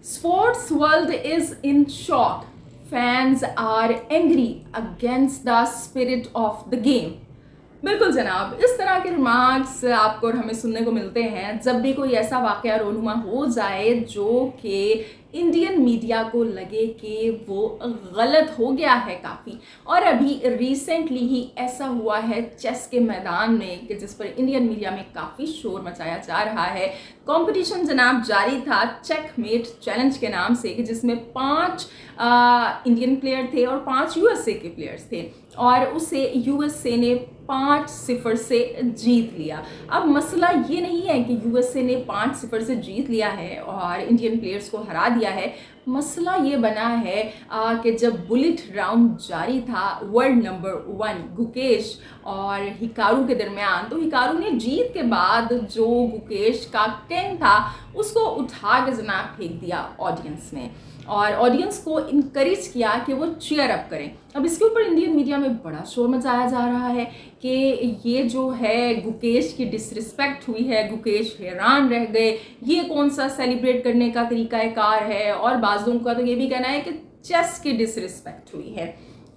Sports world is in shock. Fans are angry against the spirit of the game. बिल्कुल जनाब, इस तरह के रिमार्क्स आपको और हमें सुनने को मिलते हैं जब भी कोई ऐसा वाकया रोनुमा हो जाए जो कि इंडियन मीडिया को लगे कि वो गलत हो गया है काफ़ी। और अभी रिसेंटली ही ऐसा हुआ है चेस के मैदान में कि जिस पर इंडियन मीडिया में काफ़ी शोर मचाया जा रहा है। कंपटीशन जनाब जारी था चेकमेट चैलेंज के नाम से कि जिसमें 5 इंडियन प्लेयर थे और 5 यूएसए के प्लेयर्स थे और उसे यूएसए ने 5-0 से जीत लिया। अब मसला ये नहीं है कि यूएसए ने 5-0 से जीत लिया है और इंडियन प्लेयर्स को हरा दिया है। मसला ये बना है कि जब बुलेट राउंड जारी था वर्ल्ड नंबर 1 गुकेश और हिकारू के दरमियान, तो हिकारू ने जीत के बाद जो गुकेश का किंग था उसको उठा के जनाब फेंक दिया ऑडियंस में और ऑडियंस को इनकरेज किया कि वो चीयर अप करें। अब इसके ऊपर इंडियन मीडिया में बड़ा शोर मचाया जा रहा है कि ये जो है गुकेश की डिसरिस्पेक्ट हुई है, गुकेश हैरान रह गए, ये कौन सा सेलिब्रेट करने का तरीक़ाकार है। और बाज़ लोगों का तो ये भी कहना है कि चेस की डिसरिस्पेक्ट हुई है।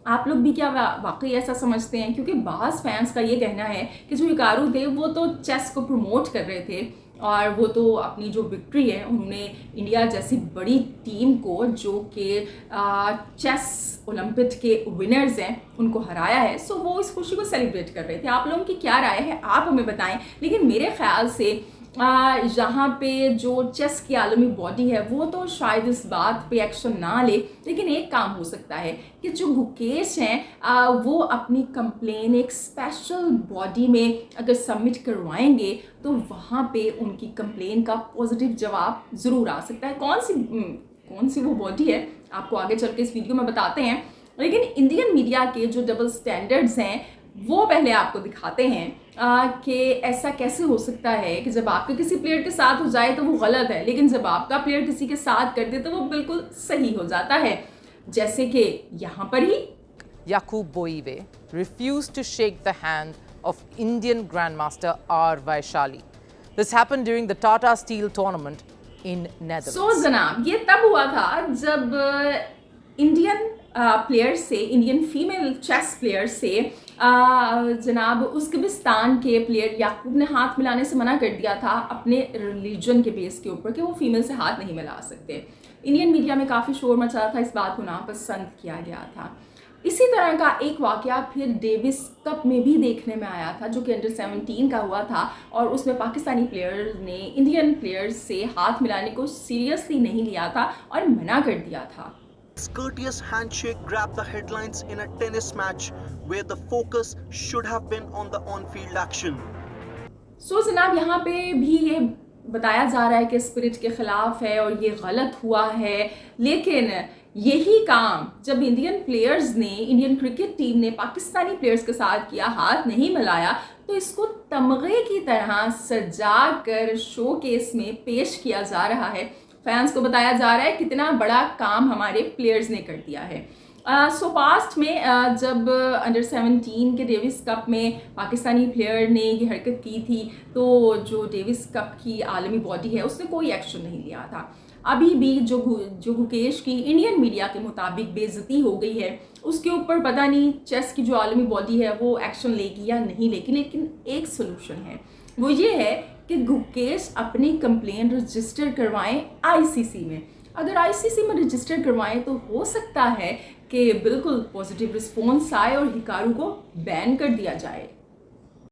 आप लोग भी क्या वाकई ऐसा समझते हैं? क्योंकि बाज़ फैंस का ये कहना है कि जो हिकारू थे वो तो चेस को प्रमोट कर रहे थे और वो तो अपनी जो विक्ट्री है उन्होंने इंडिया जैसी बड़ी टीम को जो कि चेस ओलंपिक के विनर्स हैं उनको हराया है, सो वो इस खुशी को सेलिब्रेट कर रहे थे। आप लोगों की क्या राय है आप हमें बताएं। लेकिन मेरे ख्याल से यहाँ पे जो चेस की आलमी बॉडी है वो तो शायद इस बात पे एक्शन ना ले, लेकिन एक काम हो सकता है कि जो गुकेश हैं वो अपनी कंप्लेन एक स्पेशल बॉडी में अगर सबमिट करवाएंगे तो वहाँ पे उनकी कंप्लेन का पॉजिटिव जवाब ज़रूर आ सकता है। कौन सी वो बॉडी है आपको आगे चल के इस वीडियो में बताते हैं, लेकिन इंडियन मीडिया के जो डबल स्टैंडर्ड्स हैं वो पहले आपको दिखाते हैं कि ऐसा कैसे हो सकता है कि जब आपके किसी प्लेयर के साथ हो जाए तो वो गलत है, लेकिन जब आपका प्लेयर किसी के साथ कर दे तो वो बिल्कुल सही हो जाता है। जैसे कि यहाँ पर ही Jakub Boive refused to shake the hand of Indian Grandmaster R. Vaishali. This happened during the Tata Steel tournament in Netherlands. So जनाब, ये तब हुआ था जब इंडियन प्लेयर से, इंडियन फीमेल चेस प्लेयर से जनाब उज़्बेकिस्तान के प्लेयर याकूब ने हाथ मिलाने से मना कर दिया था अपने रिलीजन के बेस के ऊपर कि वो फीमेल से हाथ नहीं मिला सकते। इंडियन मीडिया में काफ़ी शोर मचा था, इस बात को नापसंद किया गया था। इसी तरह का एक वाक़या फिर डेविस कप में भी देखने में आया था जो कि अंडर 17 का हुआ था और उसमें पाकिस्तानी प्लेयर ने इंडियन प्लेयर्स से हाथ मिलाने को सीरियसली नहीं लिया था और मना कर दिया था। Courteous handshake grabbed the headlines in a tennis match where the focus should have been on the on-field action. So जनाब, यहाँ पे भी ये बताया जा रहा है कि स्पिरिट के खिलाफ है और ये गलत हुआ है, लेकिन यही काम जब इंडियन प्लेयर्स ने, इंडियन क्रिकेट टीम ने पाकिस्तानी प्लेयर्स के साथ किया, हाथ नहीं मिलाया, तो इसको तमगे की तरह सजा कर शो केस में पेश किया जा रहा है। फैंस को बताया जा रहा है कितना बड़ा काम हमारे प्लेयर्स ने कर दिया है। सो पास्ट में जब अंडर 17 के डेविस कप में पाकिस्तानी प्लेयर ने ये हरकत की थी तो जो डेविस कप की आलमी बॉडी है उसने कोई एक्शन नहीं लिया था। अभी भी जो गुकेश की इंडियन मीडिया के मुताबिक बेइज्जती हो गई है उसके ऊपर पता नहीं चेस की जो आलमी बॉडी है वो एक्शन लेगी या नहीं लेगी, लेकिन एक सोल्यूशन है, वो ये है कि गुकेश अपनी कंप्लेन रजिस्टर करवाएं आईसीसी में। अगर आईसीसी में रजिस्टर करवाएं तो हो सकता है कि बिल्कुल पॉजिटिव रिस्पॉन्स आए और हिकारू को बैन कर दिया जाए।